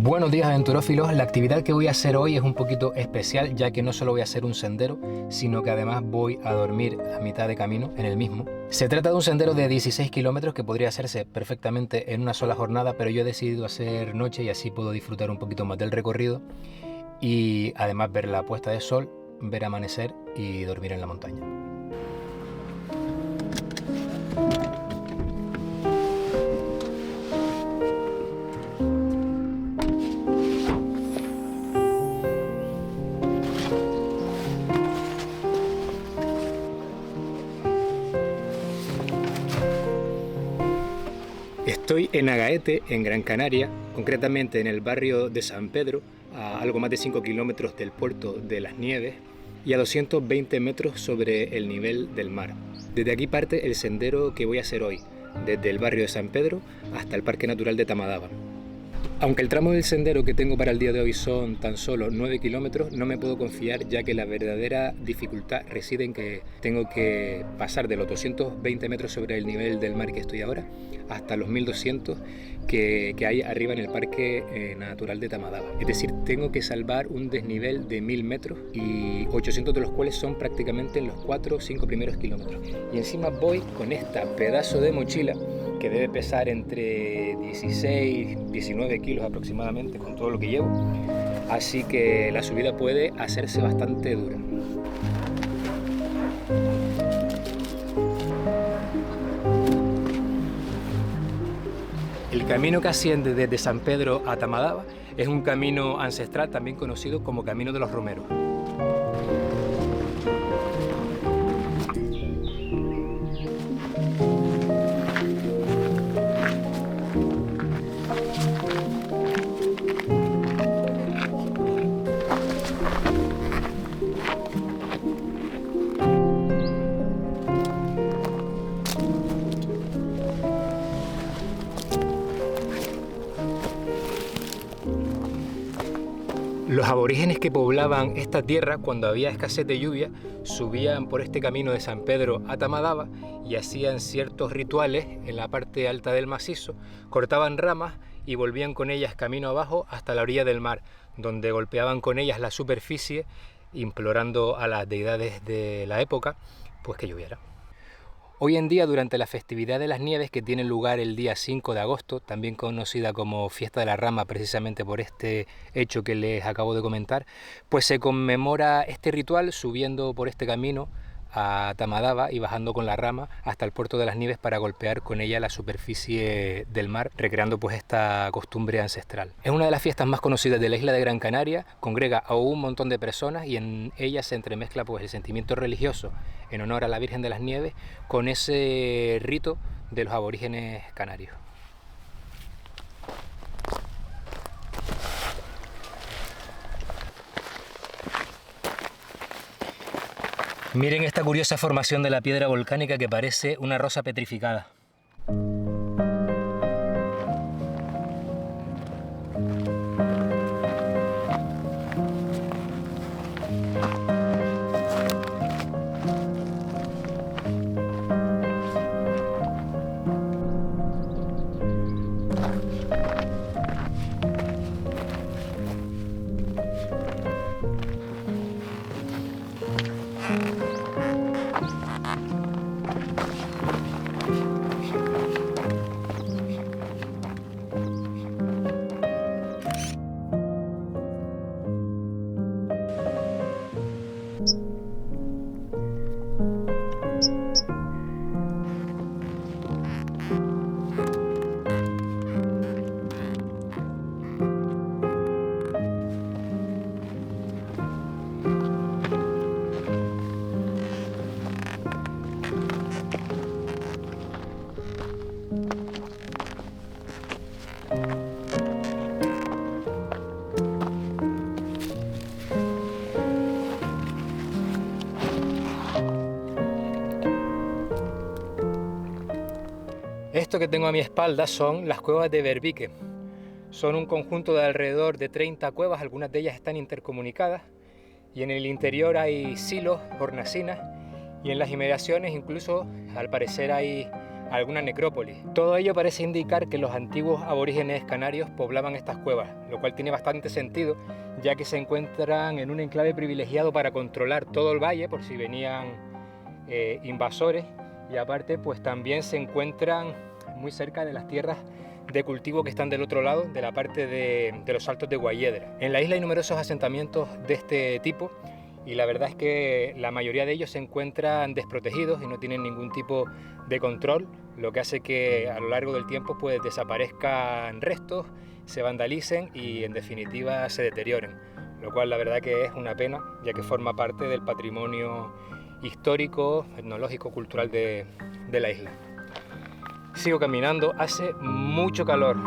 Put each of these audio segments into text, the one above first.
Buenos días, aventurófilos. La actividad que voy a hacer hoy es un poquito especial, ya que no solo voy a hacer un sendero, sino que además voy a dormir a mitad de camino en el mismo. Se trata de un sendero de 16 kilómetros que podría hacerse perfectamente en una sola jornada, pero yo he decidido hacer noche y así puedo disfrutar un poquito más del recorrido y además ver la puesta de sol, ver amanecer y dormir en la montaña. Estoy en Agaete, en Gran Canaria, concretamente en el barrio de San Pedro, a algo más de 5 kilómetros del puerto de Las Nieves y a 220 metros sobre el nivel del mar. Desde aquí parte el sendero que voy a hacer hoy, desde el barrio de San Pedro hasta el Parque Natural de Tamadaba. Aunque el tramo del sendero que tengo para el día de hoy son tan solo 9 kilómetros, no me puedo confiar, ya que la verdadera dificultad reside en que tengo que pasar de los 220 metros sobre el nivel del mar que estoy ahora hasta los 1200 que hay arriba en el Parque Natural de Tamadaba. Es decir, tengo que salvar un desnivel de 1000 metros y 800 de los cuales son prácticamente en los 4 o 5 primeros kilómetros. Y encima voy con esta pedazo de mochila que debe pesar entre 16 y 19 kilos aproximadamente con todo lo que llevo, así que la subida puede hacerse bastante dura. El camino que asciende desde San Pedro a Tamadaba es un camino ancestral también conocido como Camino de los Romeros. Los aborígenes que poblaban esta tierra cuando había escasez de lluvia subían por este camino de San Pedro a Tamadaba y hacían ciertos rituales en la parte alta del macizo, cortaban ramas y volvían con ellas camino abajo hasta la orilla del mar, donde golpeaban con ellas la superficie implorando a las deidades de la época pues que lloviera. Hoy en día, durante la festividad de las nieves que tiene lugar el día 5 de agosto, también conocida como Fiesta de la Rama precisamente por este hecho que les acabo de comentar, pues se conmemora este ritual subiendo por este camino a Tamadaba y bajando con la rama hasta el puerto de las Nieves para golpear con ella la superficie del mar, recreando pues esta costumbre ancestral. Es una de las fiestas más conocidas de la isla de Gran Canaria, congrega a un montón de personas y en ella se entremezcla pues el sentimiento religioso en honor a la Virgen de las Nieves con ese rito de los aborígenes canarios. Miren esta curiosa formación de la piedra volcánica que parece una rosa petrificada. Esto que tengo a mi espalda son las cuevas de Berbique. Son un conjunto de alrededor de 30 cuevas, algunas de ellas están intercomunicadas y en el interior hay silos, hornacinas y en las inmediaciones incluso al parecer hay alguna necrópolis. Todo ello parece indicar que los antiguos aborígenes canarios poblaban estas cuevas, lo cual tiene bastante sentido, ya que se encuentran en un enclave privilegiado para controlar todo el valle por si venían invasores, y aparte pues también se encuentran muy cerca de las tierras de cultivo que están del otro lado, de la parte de los Altos de Guayedra. En la isla hay numerosos asentamientos de este tipo y la verdad es que la mayoría de ellos se encuentran desprotegidos y no tienen ningún tipo de control, lo que hace que a lo largo del tiempo pues desaparezcan restos, se vandalicen y en definitiva se deterioren, lo cual la verdad que es una pena, ya que forma parte del patrimonio histórico, etnológico, cultural de la isla. Sigo caminando, hace mucho calor.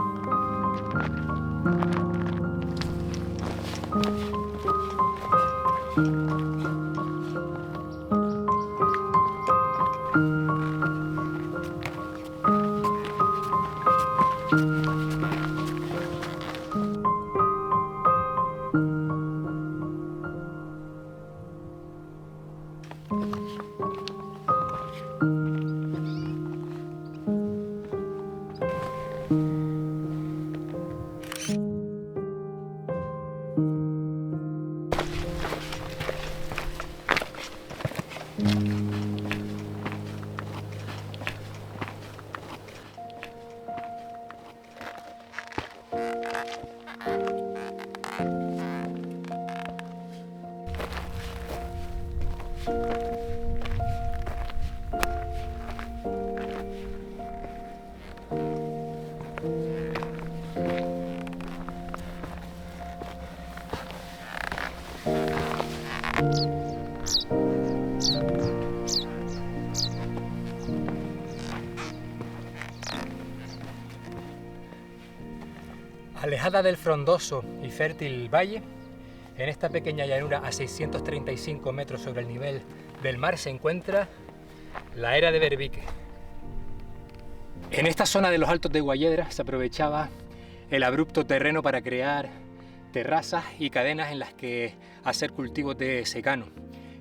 Alejada del frondoso y fértil valle, en esta pequeña llanura a 635 metros sobre el nivel del mar se encuentra la era de Berbique. En esta zona de los Altos de Guayedra se aprovechaba el abrupto terreno para crear terrazas y cadenas en las que hacer cultivos de secano.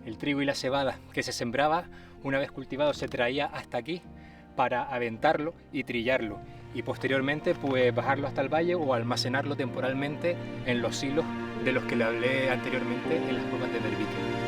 El trigo y la cebada que se sembraba, una vez cultivado, se traía hasta aquí para aventarlo y trillarlo y posteriormente pues bajarlo hasta el valle o almacenarlo temporalmente en los silos de los que le hablé anteriormente en las cuevas de Berbique.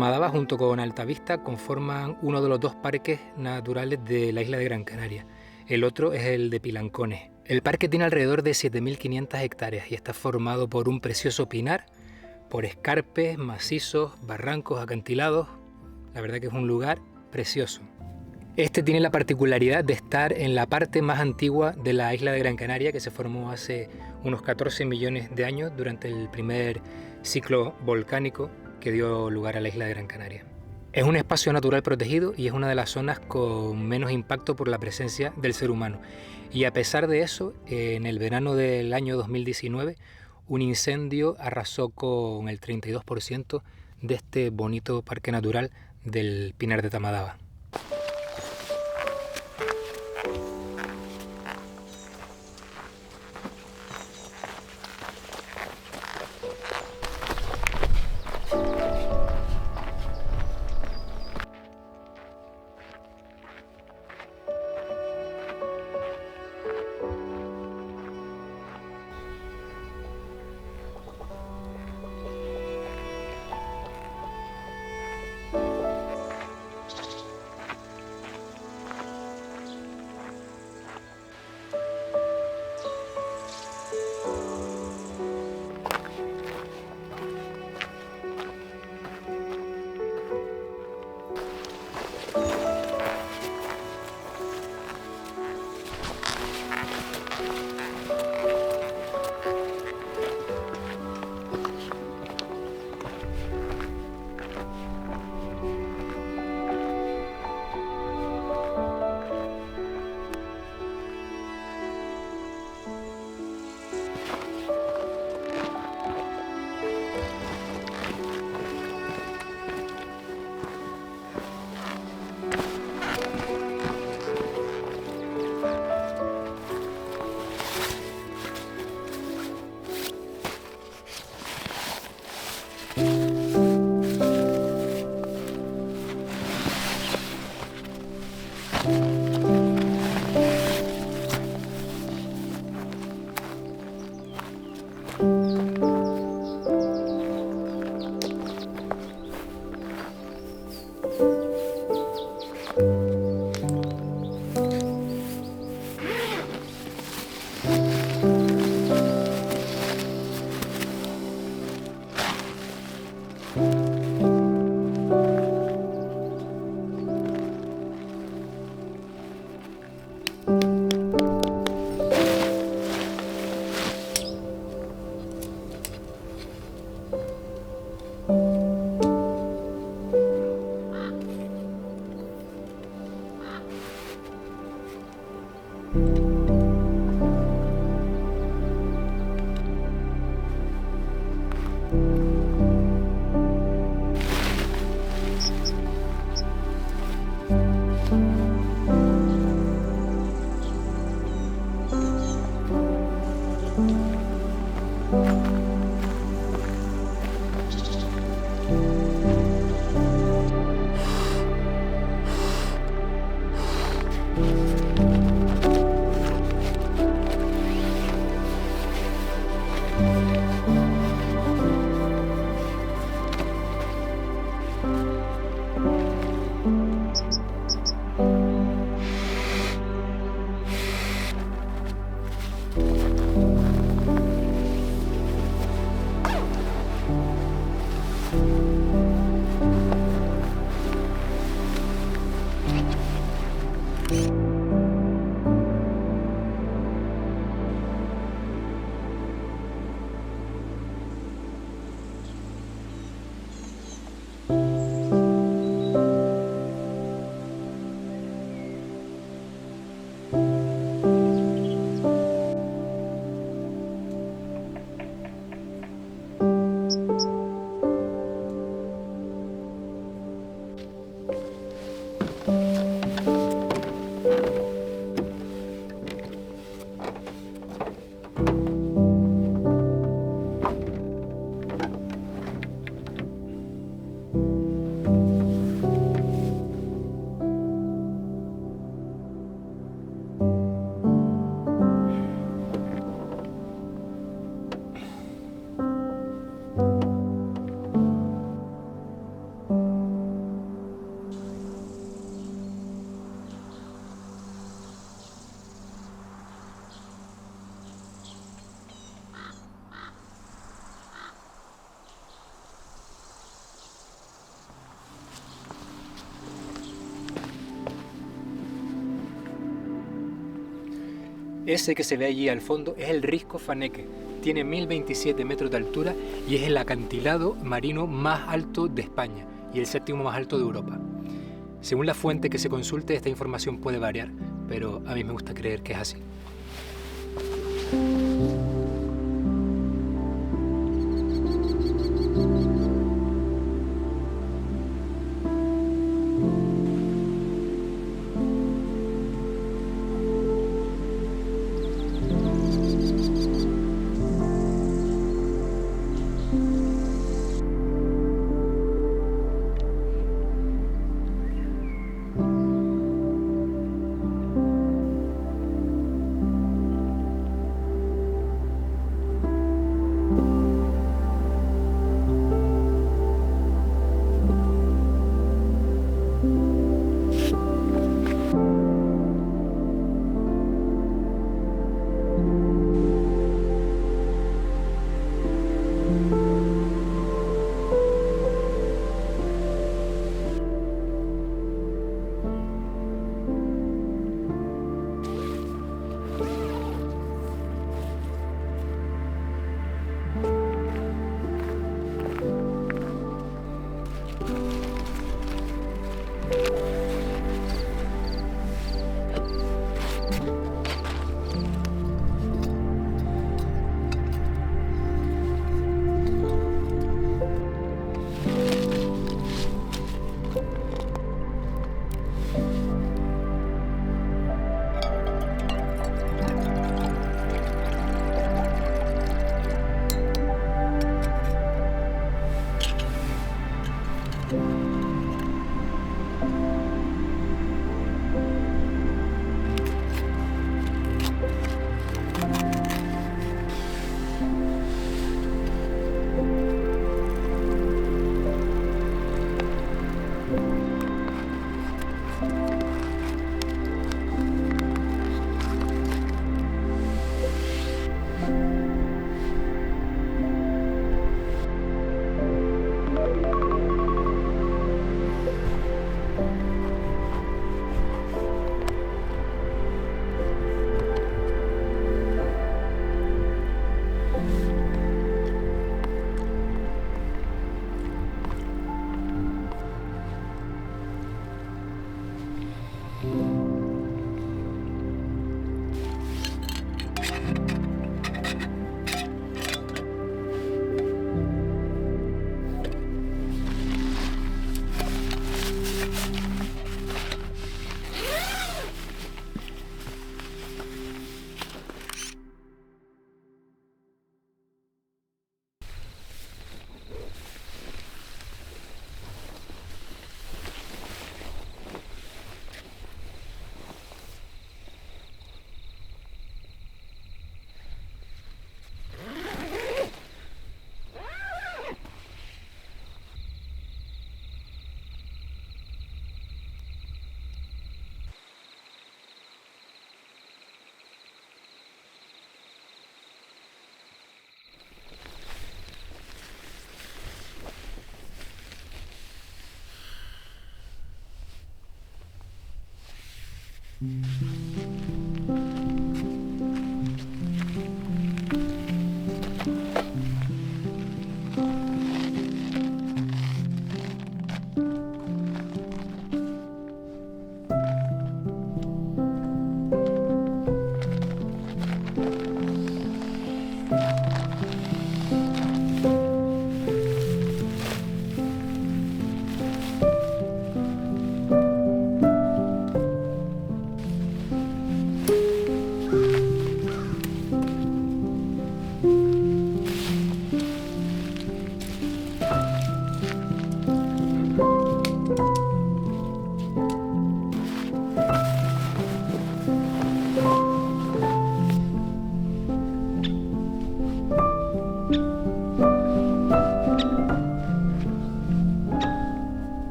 Tamadaba junto con Altavista conforman uno de los dos parques naturales de la isla de Gran Canaria. El otro es el de Pilancones. El parque tiene alrededor de 7.500 hectáreas y está formado por un precioso pinar, por escarpes, macizos, barrancos, acantilados. La verdad que es un lugar precioso. Este tiene la particularidad de estar en la parte más antigua de la isla de Gran Canaria, que se formó hace unos 14 millones de años durante el primer ciclo volcánico que dio lugar a la isla de Gran Canaria. Es un espacio natural protegido y es una de las zonas con menos impacto por la presencia del ser humano. Y a pesar de eso, en el verano del año 2019, un incendio arrasó con el 32% de este bonito parque natural del Pinar de Tamadaba. Ese que se ve allí al fondo es el Risco Faneque. Tiene 1027 metros de altura y es el acantilado marino más alto de España y el séptimo más alto de Europa. Según la fuente que se consulte, esta información puede variar, pero a mí me gusta creer que es así.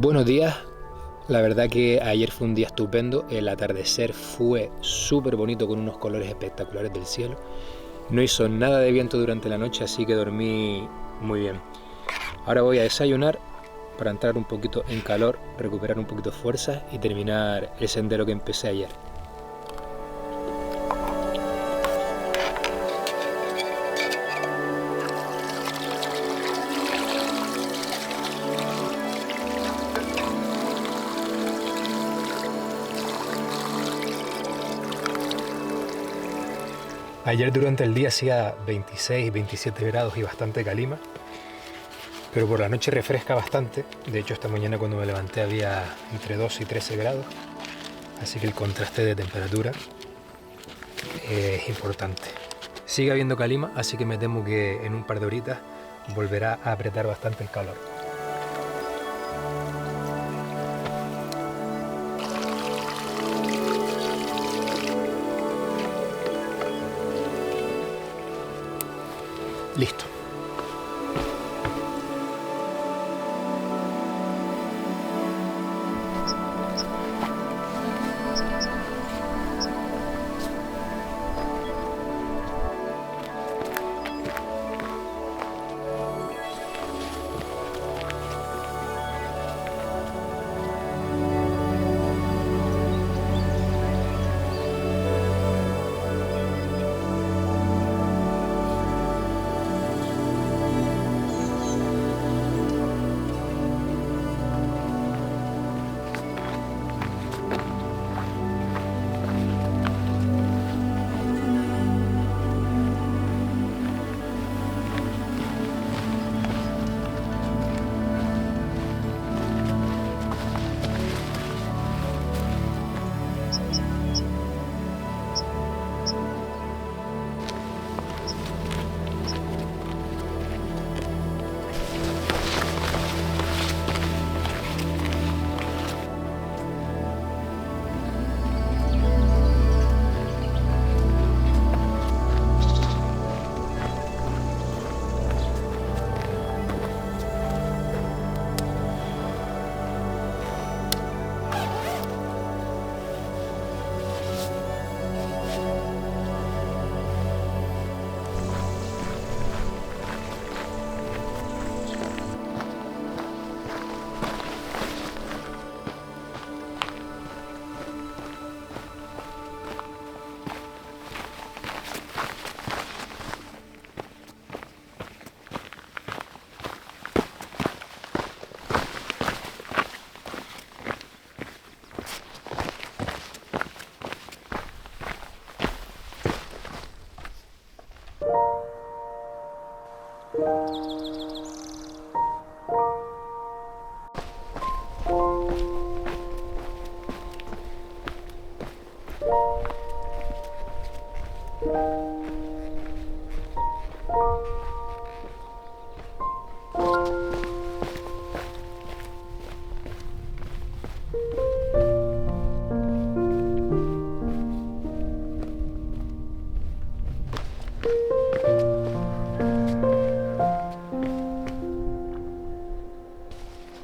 Buenos días. La verdad que ayer fue un día estupendo. El atardecer fue súper bonito con unos colores espectaculares del cielo. No hizo nada de viento durante la noche, así que dormí muy bien. Ahora voy a desayunar para entrar un poquito en calor, recuperar un poquito de fuerza y terminar el sendero que empecé ayer. Ayer durante el día hacía 26, 27 grados y bastante calima, pero por la noche refresca bastante. De hecho, esta mañana cuando me levanté había entre 12 y 13 grados, así que el contraste de temperatura es importante. Sigue habiendo calima, así que me temo que en un par de horitas volverá a apretar bastante el calor. Listo.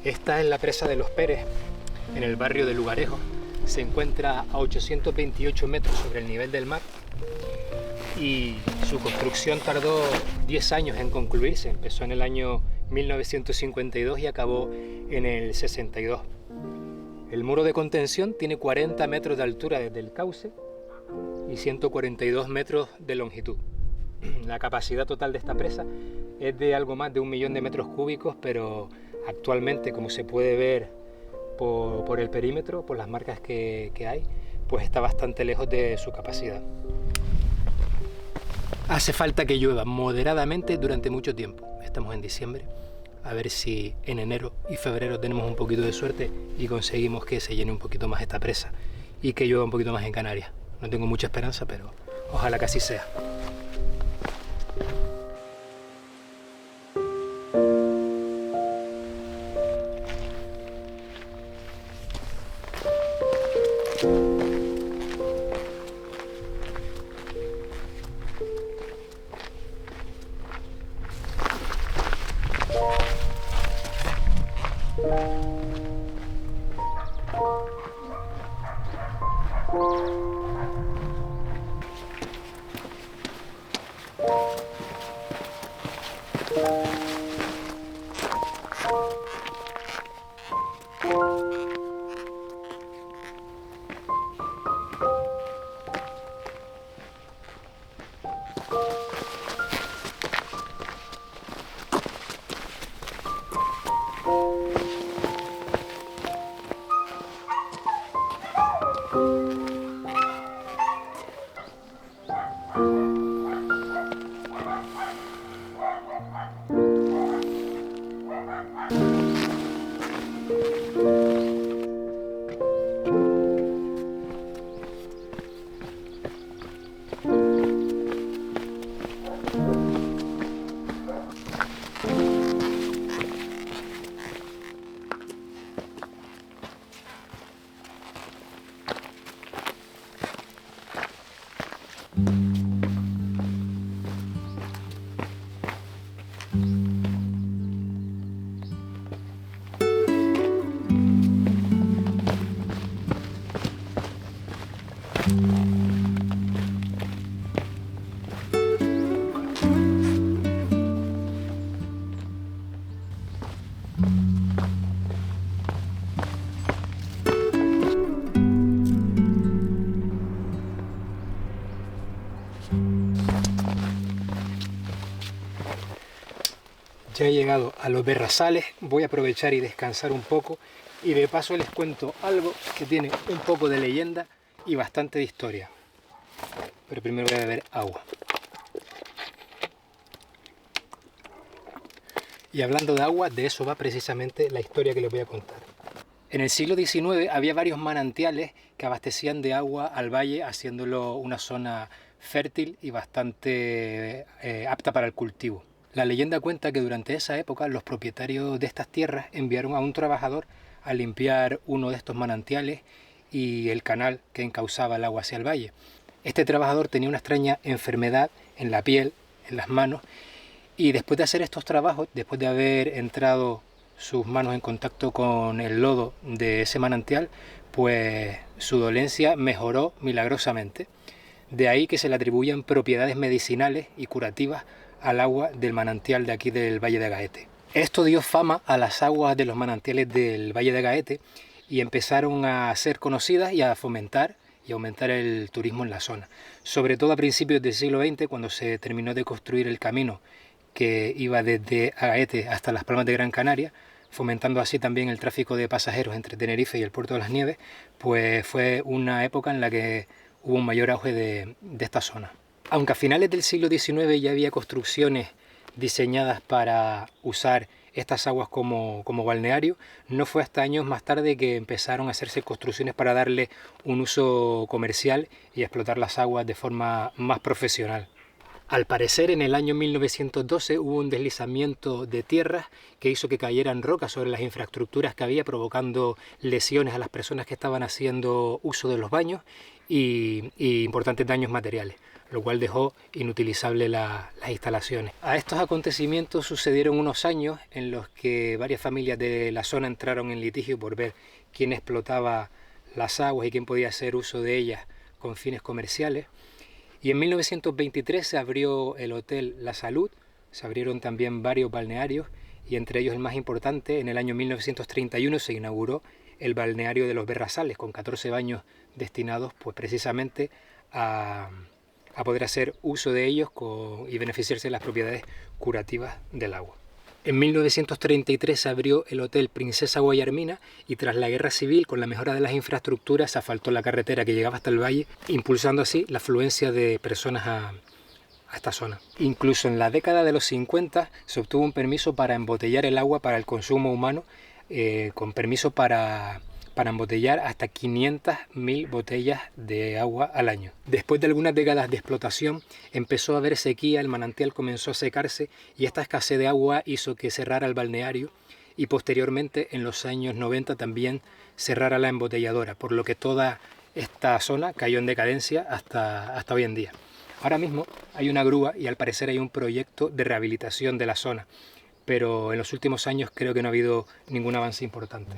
Esta es la presa de Los Pérez, en el barrio de Lugarejo. Se encuentra a 828 metros sobre el nivel del mar y su construcción tardó 10 años en concluirse. Empezó en el año 1952 y acabó en el 62. El muro de contención tiene 40 metros de altura desde el cauce y 142 metros de longitud. La capacidad total de esta presa es de algo más de 1 millón de metros cúbicos, pero actualmente, como se puede ver por el perímetro, por las marcas que hay, pues está bastante lejos de su capacidad. Hace falta que llueva moderadamente durante mucho tiempo. Estamos en diciembre, a ver si en enero y febrero tenemos un poquito de suerte y conseguimos que se llene un poquito más esta presa y que llueva un poquito más en Canarias. No tengo mucha esperanza, pero ojalá que así sea. Ya he llegado a los Berrazales, voy a aprovechar y descansar un poco y de paso les cuento algo que tiene un poco de leyenda y bastante de historia. Pero primero voy a beber agua. Y hablando de agua, de eso va precisamente la historia que les voy a contar. En el siglo XIX había varios manantiales que abastecían de agua al valle, haciéndolo una zona fértil y bastante apta para el cultivo. La leyenda cuenta que durante esa época los propietarios de estas tierras enviaron a un trabajador a limpiar uno de estos manantiales y el canal que encauzaba el agua hacia el valle. Este trabajador tenía una extraña enfermedad en la piel, en las manos, y después de hacer estos trabajos, después de haber entrado sus manos en contacto con el lodo de ese manantial, pues su dolencia mejoró milagrosamente. De ahí que se le atribuyan propiedades medicinales y curativas al agua del manantial de aquí del Valle de Gaete. Esto dio fama a las aguas de los manantiales del Valle de Gaete y empezaron a ser conocidas y a fomentar y aumentar el turismo en la zona. Sobre todo a principios del siglo XX, cuando se terminó de construir el camino que iba desde Agaete hasta Las Palmas de Gran Canaria, fomentando así también el tráfico de pasajeros entre Tenerife y el Puerto de las Nieves, pues fue una época en la que hubo un mayor auge de esta zona. Aunque a finales del siglo XIX ya había construcciones diseñadas para usar estas aguas como balneario, no fue hasta años más tarde que empezaron a hacerse construcciones para darle un uso comercial y explotar las aguas de forma más profesional. Al parecer, en el año 1912 hubo un deslizamiento de tierras que hizo que cayeran rocas sobre las infraestructuras que había, provocando lesiones a las personas que estaban haciendo uso de los baños y importantes daños materiales, lo cual dejó inutilizables las instalaciones. A estos acontecimientos sucedieron unos años en los que varias familias de la zona entraron en litigio por ver quién explotaba las aguas y quién podía hacer uso de ellas con fines comerciales. Y en 1923 se abrió el Hotel La Salud, se abrieron también varios balnearios y entre ellos el más importante, en el año 1931 se inauguró el balneario de los Berrazales, con 14 baños destinados pues precisamente a poder hacer uso de ellos y beneficiarse de las propiedades curativas del agua. En 1933 se abrió el Hotel Princesa Guayarmina y tras la Guerra Civil, con la mejora de las infraestructuras, se asfaltó la carretera que llegaba hasta el valle, impulsando así la afluencia de personas a esta zona. Incluso en la década de los 50 se obtuvo un permiso para embotellar el agua para el consumo humano, con permiso para embotellar hasta 500.000 botellas de agua al año. Después de algunas décadas de explotación empezó a haber sequía, el manantial comenzó a secarse y esta escasez de agua hizo que cerrara el balneario y posteriormente en los años 90 también cerrara la embotelladora, por lo que toda esta zona cayó en decadencia hasta hoy en día. Ahora mismo hay una grúa y al parecer hay un proyecto de rehabilitación de la zona, pero en los últimos años creo que no ha habido ningún avance importante.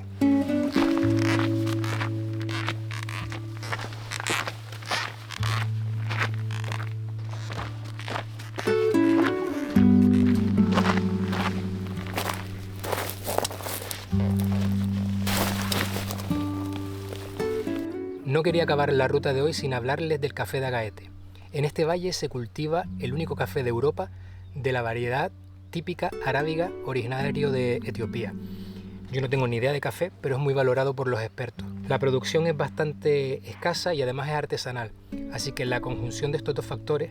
no quería acabar la ruta de hoy sin hablarles del café de Agaete. En este valle se cultiva el único café de Europa de la variedad típica arábiga originario de Etiopía. Yo no tengo ni idea de café, pero es muy valorado por los expertos. La producción es bastante escasa y además es artesanal, así que la conjunción de estos dos factores,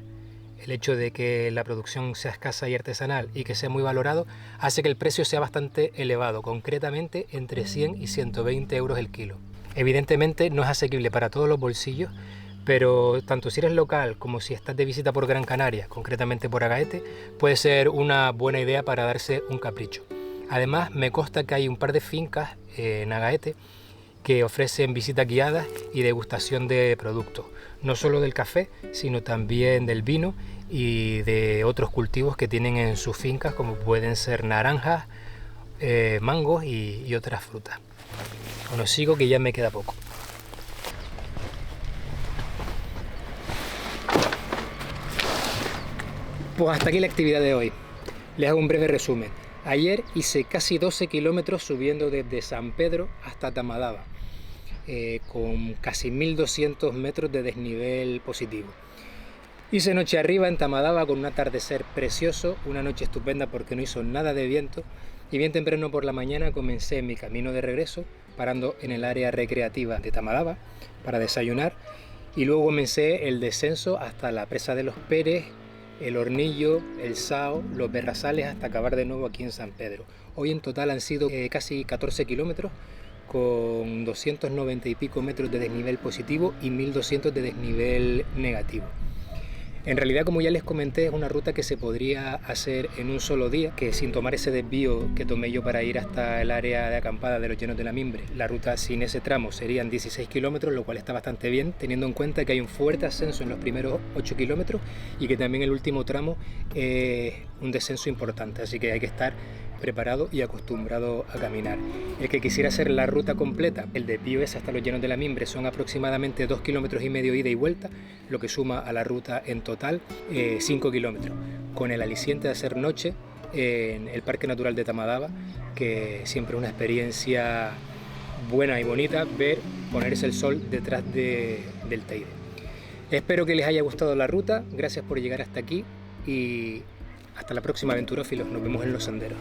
el hecho de que la producción sea escasa y artesanal y que sea muy valorado, hace que el precio sea bastante elevado, concretamente entre 100 y 120 euros el kilo. Evidentemente no es asequible para todos los bolsillos, pero tanto si eres local como si estás de visita por Gran Canaria, concretamente por Agaete, puede ser una buena idea para darse un capricho. Además, me consta que hay un par de fincas en Agaete que ofrecen visitas guiadas y degustación de productos, no solo del café, sino también del vino y de otros cultivos que tienen en sus fincas, como pueden ser naranjas, mangos y otras frutas. Bueno, sigo que ya me queda poco. Pues hasta aquí la actividad de hoy. Les hago un breve resumen. Ayer hice casi 12 kilómetros subiendo desde San Pedro hasta Tamadaba, con casi 1200 metros de desnivel positivo. Hice noche arriba en Tamadaba con un atardecer precioso, una noche estupenda porque no hizo nada de viento, y bien temprano por la mañana comencé mi camino de regreso, parando en el área recreativa de Tamadaba para desayunar, y luego comencé el descenso hasta la presa de los Pérez, el Hornillo, el Sao, los Berrazales, hasta acabar de nuevo aquí en San Pedro. Hoy en total han sido casi 14 kilómetros con 290 y pico metros de desnivel positivo y 1200 de desnivel negativo. En realidad, como ya les comenté, es una ruta que se podría hacer en un solo día, que sin tomar ese desvío que tomé yo para ir hasta el área de acampada de los Llanos de la Mimbre, la ruta sin ese tramo serían 16 kilómetros, lo cual está bastante bien, teniendo en cuenta que hay un fuerte ascenso en los primeros 8 kilómetros y que también el último tramo es un descenso importante, así que hay que estar preparado y acostumbrado a caminar. El que quisiera hacer la ruta completa, el desvío es hasta los Llanos de la Mimbre, son aproximadamente 2,5 kilómetros ida y vuelta, lo que suma a la ruta en total 5 kilómetros, con el aliciente de hacer noche en el Parque Natural de Tamadaba, que siempre es una experiencia buena y bonita ver ponerse el sol detrás del Teide. Espero que les haya gustado la ruta, gracias por llegar hasta aquí y hasta la próxima, aventurófilos, nos vemos en los senderos.